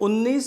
19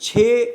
6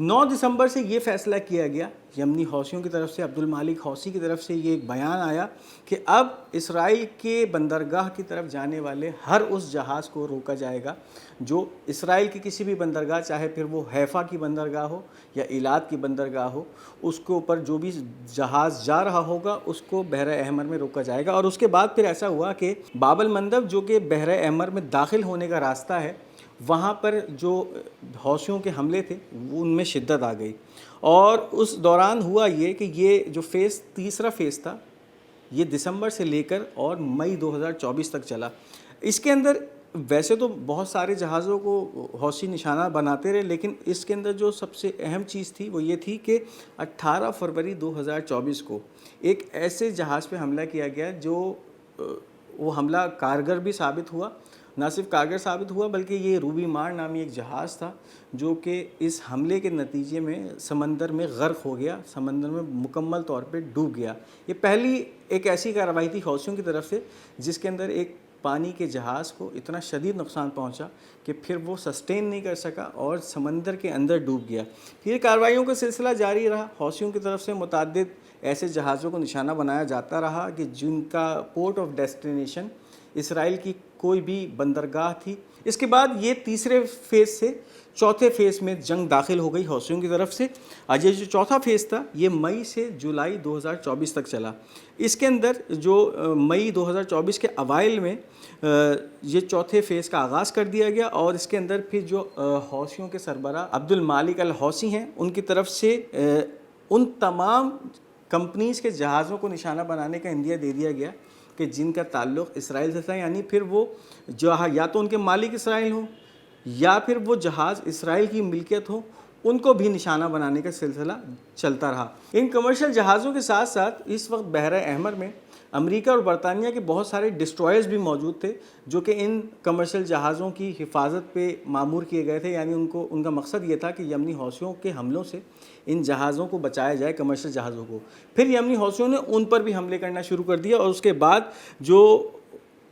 9 دسمبر سے یہ فیصلہ کیا گیا، یمنی حوثیوں کی طرف سے، عبد المالک حوثی کی طرف سے یہ ایک بیان آیا کہ اب اسرائیل کے بندرگاہ کی طرف جانے والے ہر اس جہاز کو روکا جائے گا جو اسرائیل کی کسی بھی بندرگاہ، چاہے پھر وہ حیفا کی بندرگاہ ہو یا ایلات کی بندرگاہ ہو، اس کے اوپر جو بھی جہاز جا رہا ہوگا اس کو بحر احمر میں روکا جائے گا۔ اور اس کے بعد پھر ایسا ہوا کہ باب المندب جو کہ بحر احمر میں داخل ہونے کا راستہ ہے، وہاں پر جو حوثیوں کے حملے تھے وہ ان میں شدت آ گئی، اور اس دوران ہوا یہ کہ یہ جو تیسرا فیز تھا یہ دسمبر سے لے کر اور مئی 2024 تک چلا۔ اس کے اندر ویسے تو بہت سارے جہازوں کو حوثی نشانہ بناتے رہے، لیکن اس کے اندر جو سب سے اہم چیز تھی وہ یہ تھی کہ 18 فروری 2024 کو ایک ایسے جہاز پہ حملہ کیا گیا جو وہ حملہ کارگر بھی ثابت ہوا۔ نہ صرف کارگر ثابت ہوا بلکہ یہ روبی مار نامی ایک جہاز تھا جو کہ اس حملے کے نتیجے میں سمندر میں غرق ہو گیا، سمندر میں مکمل طور پہ ڈوب گیا۔ یہ پہلی ایک ایسی کارروائی تھی حوثیوں کی طرف سے جس کے اندر ایک پانی کے جہاز کو اتنا شدید نقصان پہنچا کہ پھر وہ سسٹین نہیں کر سکا اور سمندر کے اندر ڈوب گیا۔ پھر کارروائیوں کا سلسلہ جاری رہا، حوثیوں کی طرف سے متعدد ایسے جہازوں کو نشانہ بنایا جاتا رہا کہ جن کا پورٹ آف ڈیسٹینیشن اسرائیل کی کوئی بھی بندرگاہ تھی۔ اس کے بعد یہ تیسرے فیز سے چوتھے فیز میں جنگ داخل ہو گئی حوثیوں کی طرف سے۔ آج یہ جو چوتھا فیز تھا یہ مئی سے جولائی 2024 تک چلا۔ اس کے اندر جو مئی 2024 کے اوائل میں یہ چوتھے فیز کا آغاز کر دیا گیا، اور اس کے اندر پھر جو حوثیوں کے سربراہ عبد المالک الحوثی ہیں ان کی طرف سے ان تمام کمپنیز کے جہازوں کو نشانہ بنانے کا عندیہ دے دیا گیا کہ جن کا تعلق اسرائیل سے تھا، یعنی پھر وہ یا تو ان کے مالک اسرائیل ہوں یا پھر وہ جہاز اسرائیل کی ملکیت ہو، ان کو بھی نشانہ بنانے کا سلسلہ چلتا رہا۔ ان کمرشل جہازوں کے ساتھ ساتھ اس وقت بحر احمر میں امریکہ اور برطانیہ کے بہت سارے ڈسٹرائرز بھی موجود تھے جو کہ ان کمرشل جہازوں کی حفاظت پہ معمور کیے گئے تھے، یعنی ان کا مقصد یہ تھا کہ یمنی حوثیوں کے حملوں سے ان جہازوں کو بچایا جائے، کمرشل جہازوں کو۔ پھر یمنی حوثیوں نے ان پر بھی حملے کرنا شروع کر دیا، اور اس کے بعد جو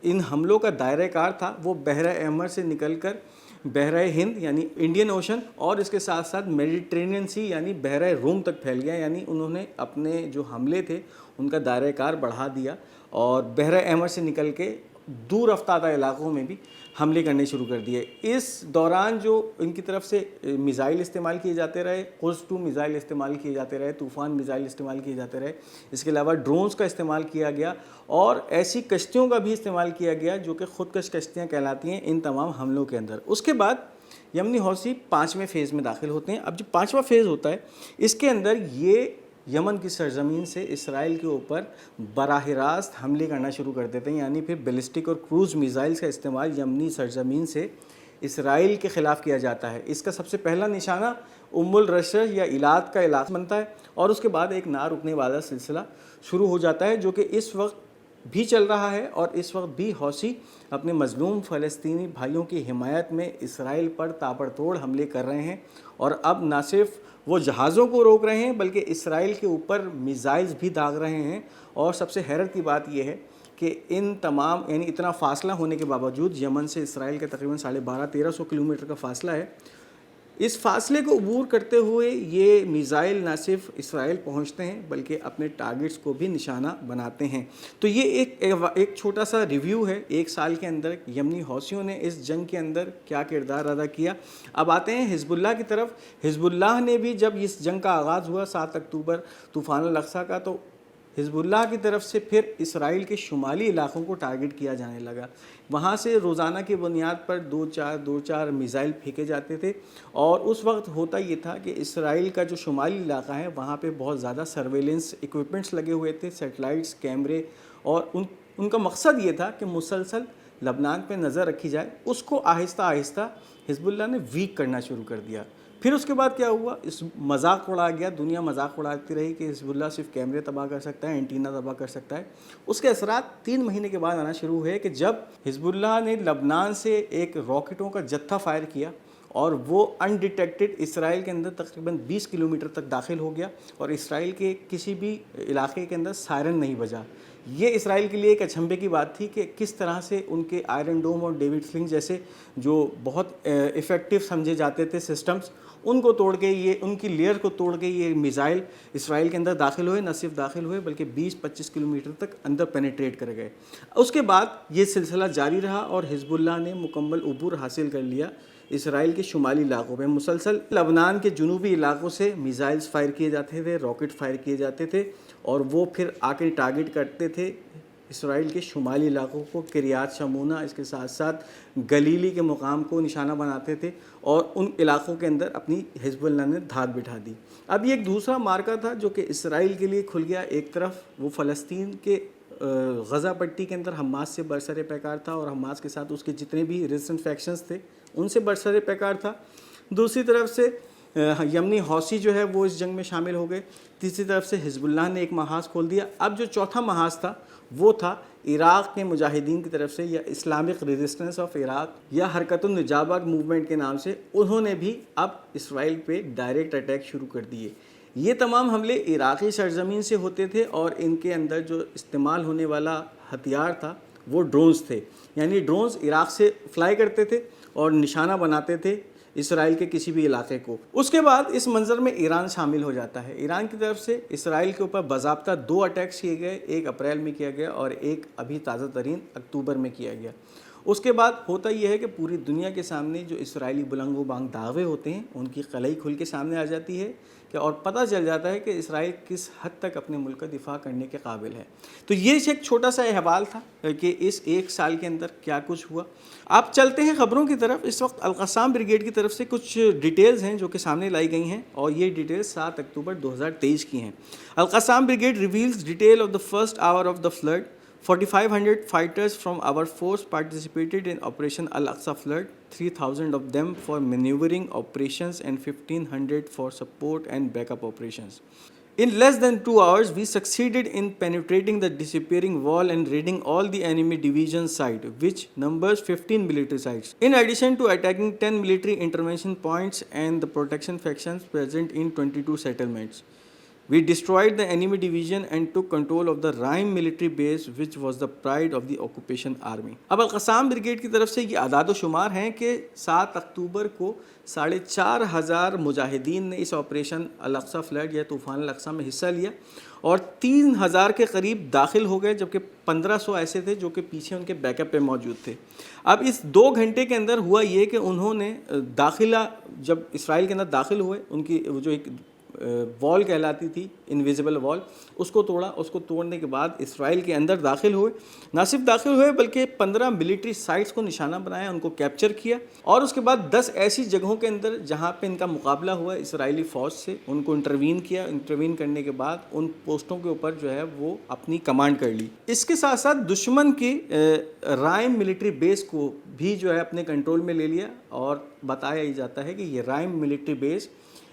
ان حملوں کا دائرہ کار تھا وہ بحر احمر سے نکل کر بحر ہند یعنی انڈین اوشن اور اس کے ساتھ ساتھ میڈیٹرینین سی یعنی بحر روم تک پھیل گیا، یعنی انہوں نے اپنے جو حملے تھے ان کا دائرہ کار بڑھا دیا اور بحر احمر سے نکل کے دور افتادہ علاقوں میں بھی حملے کرنے شروع کر دیے۔ اس دوران جو ان کی طرف سے میزائل استعمال کیے جاتے رہے، قدس-2 میزائل استعمال کیے جاتے رہے، طوفان میزائل استعمال کیے جاتے رہے، اس کے علاوہ ڈرونز کا استعمال کیا گیا اور ایسی کشتیوں کا بھی استعمال کیا گیا جو کہ خودکش کشتیاں کہلاتی ہیں ان تمام حملوں کے اندر۔ اس کے بعد یمنی حوثی 5ویں فیز میں داخل ہوتے ہیں۔ اب جو 5واں فیز ہوتا ہے اس کے اندر یہ یمن کی سرزمین سے اسرائیل کے اوپر براہ راست حملے کرنا شروع کر دیتے ہیں، یعنی پھر بیلسٹک اور کروز میزائلز کا استعمال یمنی سرزمین سے اسرائیل کے خلاف کیا جاتا ہے۔ اس کا سب سے پہلا نشانہ الرشہ یا ایلات کا علاقہ بنتا ہے، اور اس کے بعد ایک نہ رکنے والا سلسلہ شروع ہو جاتا ہے جو کہ اس وقت بھی چل رہا ہے، اور اس وقت بھی حوثی اپنے مظلوم فلسطینی بھائیوں کی حمایت میں اسرائیل پر تابڑ توڑ حملے کر رہے ہیں، اور اب نہ صرف وہ جہازوں کو روک رہے ہیں بلکہ اسرائیل کے اوپر میزائلز بھی داغ رہے ہیں۔ اور سب سے حیرت کی بات یہ ہے کہ ان تمام یعنی اتنا فاصلہ ہونے کے باوجود یمن سے اسرائیل کا تقریباً 1250-1300 کلومیٹر کا فاصلہ ہے، اس فاصلے کو عبور کرتے ہوئے یہ میزائل نہ صرف اسرائیل پہنچتے ہیں بلکہ اپنے ٹارگٹس کو بھی نشانہ بناتے ہیں۔ تو یہ ایک چھوٹا سا ریویو ہے ایک سال کے اندر یمنی حوثیوں نے اس جنگ کے اندر کیا کردار ادا کیا۔ اب آتے ہیں حزب اللہ کی طرف۔ حزب اللہ نے بھی جب اس جنگ کا آغاز ہوا 7 اکتوبر طوفان الاقصی کا، تو حزب اللہ کی طرف سے پھر اسرائیل کے شمالی علاقوں کو ٹارگٹ کیا جانے لگا۔ وہاں سے روزانہ کی بنیاد پر 2-4 میزائل پھینکے جاتے تھے، اور اس وقت ہوتا یہ تھا کہ اسرائیل کا جو شمالی علاقہ ہے وہاں پہ بہت زیادہ سرویلنس ایکوپمنٹس لگے ہوئے تھے، سیٹلائٹس، کیمرے، اور ان کا مقصد یہ تھا کہ مسلسل لبنان پہ نظر رکھی جائے۔ اس کو آہستہ آہستہ حزب اللہ نے ویک کرنا شروع کر دیا۔ پھر اس کے بعد کیا ہوا، اس مذاق اڑا گیا، دنیا مذاق اڑاتی رہی کہ حزب اللہ صرف کیمرے تباہ کر سکتا ہے، اینٹینا تباہ کر سکتا ہے۔ اس کے اثرات 3 مہینے کے بعد آنا شروع ہوئے کہ جب حزب اللہ نے لبنان سے ایک راکٹوں کا جتھا فائر کیا اور وہ انڈیٹیکٹڈ اسرائیل کے اندر تقریباً 20 کلومیٹر تک داخل ہو گیا اور اسرائیل کے کسی بھی علاقے کے اندر سائرن نہیں بجا۔ یہ اسرائیل کے لیے ایک اچنبھے کی بات تھی کہ کس طرح سے ان کے آئرن ڈوم اور ڈیوڈ سلنگ جیسے جو بہت ایفیکٹو سمجھے جاتے تھے سسٹمز، ان کو توڑ کے یہ ان کی لیئر کو توڑ کے یہ میزائل اسرائیل کے اندر داخل ہوئے، نہ صرف داخل ہوئے بلکہ 20-25 کلومیٹر تک اندر پینیٹریٹ کر گئے۔ اس کے بعد یہ سلسلہ جاری رہا اور حزب اللہ نے مکمل عبور حاصل کر لیا اسرائیل کے شمالی علاقوں میں۔ مسلسل لبنان کے جنوبی علاقوں سے میزائلز فائر کیے جاتے تھے، راکٹ فائر کیے جاتے تھے اور وہ پھر آ کے ٹارگٹ کرتے تھے اسرائیل کے شمالی علاقوں کو، کریات شمونہ، اس کے ساتھ ساتھ گلیلی کے مقام کو نشانہ بناتے تھے اور ان علاقوں کے اندر اپنی حزب اللہ نے دھات بٹھا دی۔ اب یہ ایک دوسرا مارکا تھا جو کہ اسرائیل کے لیے کھل گیا۔ ایک طرف وہ فلسطین کے غزہ پٹی کے اندر حماس سے برسر پیکار تھا اور حماس کے ساتھ اس کے جتنے بھی ریزسٹنٹ فیکشنز تھے ان سے برسر پیکار تھا، دوسری طرف سے یمنی حوثی جو ہے وہ اس جنگ میں شامل ہو گئے، تیسری طرف سے حزب اللہ نے ایک محاذ کھول دیا۔ اب جو چوتھا محاذ تھا وہ تھا عراق کے مجاہدین کی طرف سے، یا اسلامک ریزسٹنس آف عراق یا حرکت النجابہ موومنٹ کے نام سے، انہوں نے بھی اب اسرائیل پہ ڈائریکٹ اٹیک شروع کر دیے۔ یہ تمام حملے عراقی سرزمین سے ہوتے تھے اور ان کے اندر جو استعمال ہونے والا ہتھیار تھا وہ ڈرونز تھے، یعنی ڈرونز عراق سے فلائی کرتے تھے اور نشانہ بناتے تھے اسرائیل کے کسی بھی علاقے کو۔ اس کے بعد اس منظر میں ایران شامل ہو جاتا ہے۔ ایران کی طرف سے اسرائیل کے اوپر باضابطہ 2 اٹیکس کیے گئے، ایک اپریل میں کیا گیا اور ایک ابھی تازہ ترین اکتوبر میں کیا گیا۔ اس کے بعد ہوتا یہ ہے کہ پوری دنیا کے سامنے جو اسرائیلی بلند و بانگ دعوے ہوتے ہیں ان کی قلعی کھل کے سامنے آ جاتی ہے کہ اور پتہ چل جاتا ہے کہ اسرائیل کس حد تک اپنے ملک کا دفاع کرنے کے قابل ہے۔ تو یہ ایک چھوٹا سا احوال تھا کہ اس ایک سال کے اندر کیا کچھ ہوا۔ آپ چلتے ہیں خبروں کی طرف۔ اس وقت القصام بریگیڈ کی طرف سے کچھ ڈیٹیلز ہیں جو کہ سامنے لائی گئی ہیں اور یہ ڈیٹیلز 7 اکتوبر 2023 کی ہیں۔ Al Qassam brigade reveals detail of the first hour of the flood. 4,500 fighters from our force participated in Operation Al-Aqsa Flood, 3,000 of them for maneuvering operations and 1,500 for support and backup operations. In less than 2 hours, we succeeded in penetrating the disappearing wall and raiding all the enemy division site, which numbers 15 military sites. In addition to attacking 10 military intervention points and the protection factions present in 22 settlements. We destroyed the enemy division and took control of the Raim military base, which was the pride of the occupation army. اب القصام brigade کی طرف سے یہ اعداد و شمار ہیں کہ 7 اکتوبر کو 4,500 مجاہدین نے اس آپریشن الاقصی فلڈ یا طوفان الاقصی میں حصہ لیا اور 3,000 کے قریب داخل ہو گئے، جبکہ 1,500 ایسے تھے جو کہ پیچھے ان کے بیک اپ پہ موجود تھے۔ اب اس 2 گھنٹے کے اندر ہوا یہ کہ انہوں نے داخلہ جب اسرائیل کے اندر داخل ہوئے، ان کی جو ایک وال کہلاتی تھی انویزیبل وال، اس کو توڑا۔ اس کو توڑنے کے بعد اسرائیل کے اندر داخل ہوئے، نہ صرف داخل ہوئے بلکہ 15 ملٹری سائٹس کو نشانہ بنایا، ان کو کیپچر کیا اور اس کے بعد 10 ایسی جگہوں کے اندر جہاں پہ ان کا مقابلہ ہوا اسرائیلی فوج سے، ان کو انٹروین کیا۔ انٹروین کرنے کے بعد ان پوسٹوں کے اوپر جو ہے وہ اپنی کمانڈ کر لی۔ اس کے ساتھ ساتھ دشمن کی رائم ملٹری بیس کو بھی جو ہے اپنے کنٹرول میں لے لیا اور بتایا ہی جاتا ہے کہ یہ رائم ملٹری بیس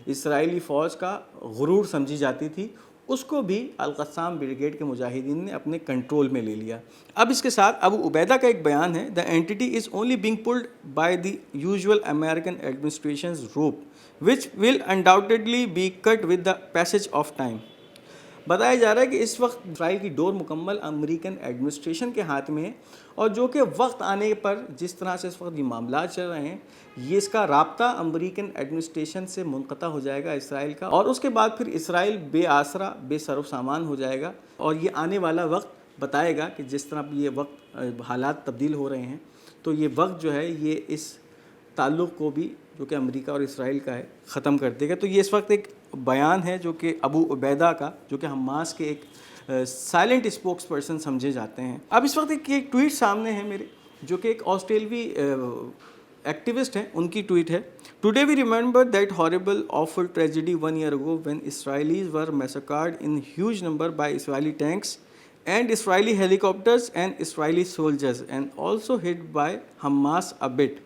اسرائیلی فوج کا غرور سمجھی جاتی تھی، اس کو بھی القصام بریگیڈ کے مجاہدین نے اپنے کنٹرول میں لے لیا۔ اب اس کے ساتھ ابو عبیدہ کا ایک بیان ہے، "The entity is only being pulled by the usual American administration's rope, which will undoubtedly be cut with the passage of time." بتایا جا رہا ہے کہ اس وقت اسرائیل کی ڈور مکمل امریکن ایڈمنسٹریشن کے ہاتھ میں ہے اور جو کہ وقت آنے پر جس طرح سے اس وقت یہ معاملات چل رہے ہیں، یہ اس کا رابطہ امریکن ایڈمنسٹریشن سے منقطع ہو جائے گا اسرائیل کا، اور اس کے بعد پھر اسرائیل بے آسرا بے سر و سامان ہو جائے گا۔ اور یہ آنے والا وقت بتائے گا کہ جس طرح یہ وقت حالات تبدیل ہو رہے ہیں تو یہ وقت جو ہے یہ اس تعلق کو بھی جو کہ امریکہ اور اسرائیل کا ہے ختم کر دے گا۔ تو یہ اس وقت ایک بیان ہے جو کہ ابو عبیدہ کا، جو کہ حماس کے ایک سائلنٹ اسپوکس پرسن سمجھے جاتے ہیں۔ اب اس وقت ایک ٹویٹ سامنے ہے میرے، جو کہ ایک آسٹریلوی ایکٹیوسٹ ہیں، ان کی ٹویٹ ہے: "Today we remember that horrible, awful tragedy 1 year ago when Israelis were massacred in huge number by Israeli tanks and Israeli helicopters and Israeli soldiers and also hit by Hamas a bit."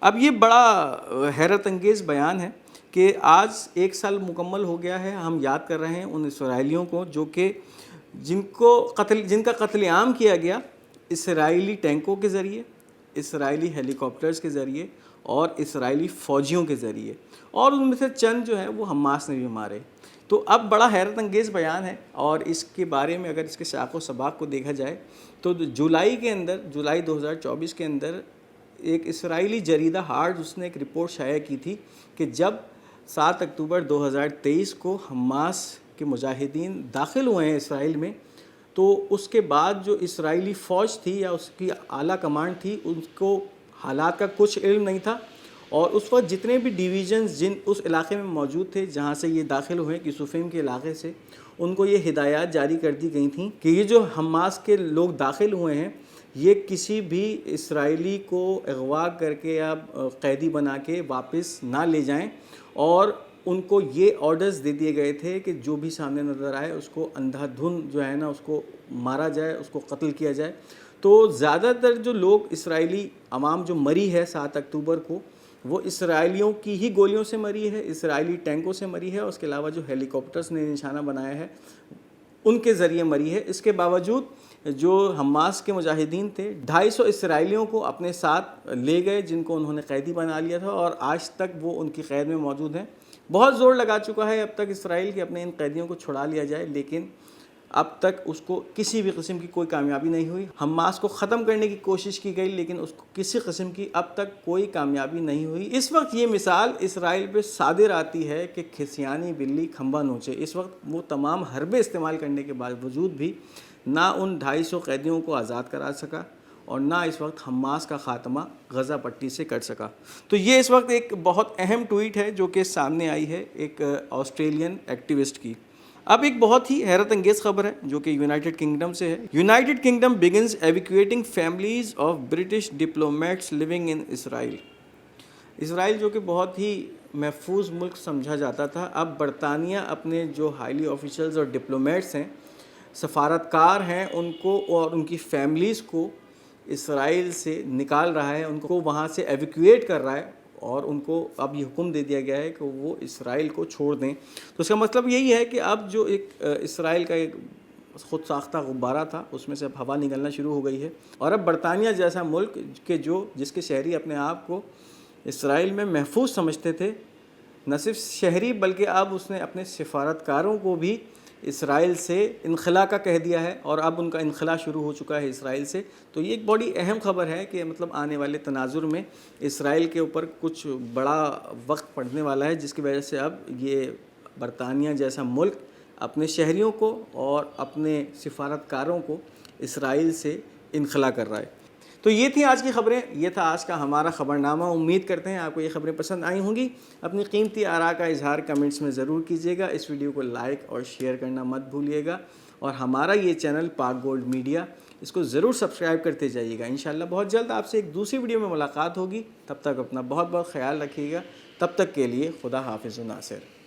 اب یہ بڑا حیرت انگیز بیان ہے کہ آج 1 سال مکمل ہو گیا ہے، ہم یاد کر رہے ہیں ان اسرائیلیوں کو جو کہ جن کا قتل عام کیا گیا اسرائیلی ٹینکوں کے ذریعے، اسرائیلی ہیلی کاپٹرز کے ذریعے اور اسرائیلی فوجیوں کے ذریعے، اور ان میں سے چند جو ہیں وہ حماس نے بھی مارے۔ تو اب بڑا حیرت انگیز بیان ہے، اور اس کے بارے میں اگر اس کے سیاق و سباق کو دیکھا جائے تو جولائی 2024 کے اندر ایک اسرائیلی جریدہ ہارڈ اس نے ایک رپورٹ شائع کی تھی کہ جب 7 اکتوبر 2023 کو حماس کے مجاہدین داخل ہوئے ہیں اسرائیل میں، تو اس کے بعد جو اسرائیلی فوج تھی یا اس کی اعلیٰ کمانڈ تھی، ان کو حالات کا کچھ علم نہیں تھا، اور اس وقت جتنے بھی ڈویژنز جن اس علاقے میں موجود تھے جہاں سے یہ داخل ہوئے کسوفیم کے علاقے سے، ان کو یہ ہدایات جاری کر دی گئی تھیں کہ یہ جو حماس کے لوگ داخل ہوئے ہیں یہ کسی بھی اسرائیلی کو اغوا کر کے یا قیدی بنا کے واپس نہ لے جائیں، اور ان کو یہ آرڈرز دے دیے گئے تھے کہ جو بھی سامنے نظر آئے اس کو اندھا دھند جو ہے نا اس کو مارا جائے، اس کو قتل کیا جائے۔ تو زیادہ تر جو لوگ اسرائیلی عوام جو مری ہے 7 اکتوبر کو، وہ اسرائیلیوں کی ہی گولیوں سے مری ہے، اسرائیلی ٹینکوں سے مری ہے، اور اس کے علاوہ جو ہیلی کاپٹرز نے نشانہ بنایا ہے ان کے ذریعے مری ہے۔ اس کے باوجود جو حماس کے مجاہدین تھے 250 اسرائیلیوں کو اپنے ساتھ لے گئے جن کو انہوں نے قیدی بنا لیا تھا، اور آج تک وہ ان کی قید میں موجود ہیں۔ بہت زور لگا چکا ہے اب تک اسرائیل کہ اپنے ان قیدیوں کو چھڑا لیا جائے، لیکن اب تک اس کو کسی بھی قسم کی کوئی کامیابی نہیں ہوئی۔ حماس کو ختم کرنے کی کوشش کی گئی لیکن اس کو کسی قسم کی اب تک کوئی کامیابی نہیں ہوئی۔ اس وقت یہ مثال اسرائیل پہ صادر آتی ہے کہ کھسیانی بلی کھمبا نوچے۔ اس وقت وہ تمام حربے استعمال کرنے کے باوجود بھی نہ ان 250 قیدیوں کو آزاد کرا سکا، اور نہ اس وقت حماس کا خاتمہ غزہ پٹی سے کر سکا۔ تو یہ اس وقت ایک بہت اہم ٹویٹ ہے جو کہ سامنے آئی ہے ایک آسٹریلین ایکٹیوسٹ کی۔ اب ایک بہت ہی حیرت انگیز خبر ہے جو کہ یونائٹڈ کنگڈم سے ہے۔ United Kingdom begins evacuating families of British diplomats living in Israel. Israel جو کہ بہت ہی محفوظ ملک سمجھا جاتا تھا، اب برطانیہ اپنے جو ہائیلی آفیشلز اور ڈپلومیٹس ہیں، سفارتکار ہیں، ان کو اور ان کی فیملیز کو اسرائیل سے نکال رہا ہے، ان کو وہاں سے ایویکویٹ کر رہا ہے، اور ان کو اب یہ حکم دے دیا گیا ہے کہ وہ اسرائیل کو چھوڑ دیں۔ تو اس کا مطلب یہی ہے کہ اب جو ایک اسرائیل کا ایک خود ساختہ غبارہ تھا اس میں سے اب ہوا نکلنا شروع ہو گئی ہے، اور اب برطانیہ جیسا ملک کہ جس کے شہری اپنے آپ کو اسرائیل میں محفوظ سمجھتے تھے، نہ صرف شہری بلکہ اب اس نے اپنے سفارتکاروں کو بھی اسرائیل سے انخلاء کا کہہ دیا ہے، اور اب ان کا انخلاء شروع ہو چکا ہے اسرائیل سے۔ تو یہ ایک بڑی اہم خبر ہے کہ مطلب آنے والے تناظر میں اسرائیل کے اوپر کچھ بڑا وقت پڑنے والا ہے، جس کی وجہ سے اب یہ برطانیہ جیسا ملک اپنے شہریوں کو اور اپنے سفارتکاروں کو اسرائیل سے انخلاء کر رہا ہے۔ تو یہ تھی آج کی خبریں، یہ تھا آج کا ہمارا خبرنامہ۔ امید کرتے ہیں آپ کو یہ خبریں پسند آئی ہوں گی۔ اپنی قیمتی آراء کا اظہار کمنٹس میں ضرور کیجیے گا۔ اس ویڈیو کو لائک اور شیئر کرنا مت بھولیے گا، اور ہمارا یہ چینل پاک گولڈ میڈیا، اس کو ضرور سبسکرائب کرتے جائیے گا۔ انشاءاللہ بہت جلد آپ سے ایک دوسری ویڈیو میں ملاقات ہوگی۔ تب تک اپنا بہت بہت خیال رکھیے گا۔ تب تک کے لیے خدا حافظ و ناصر۔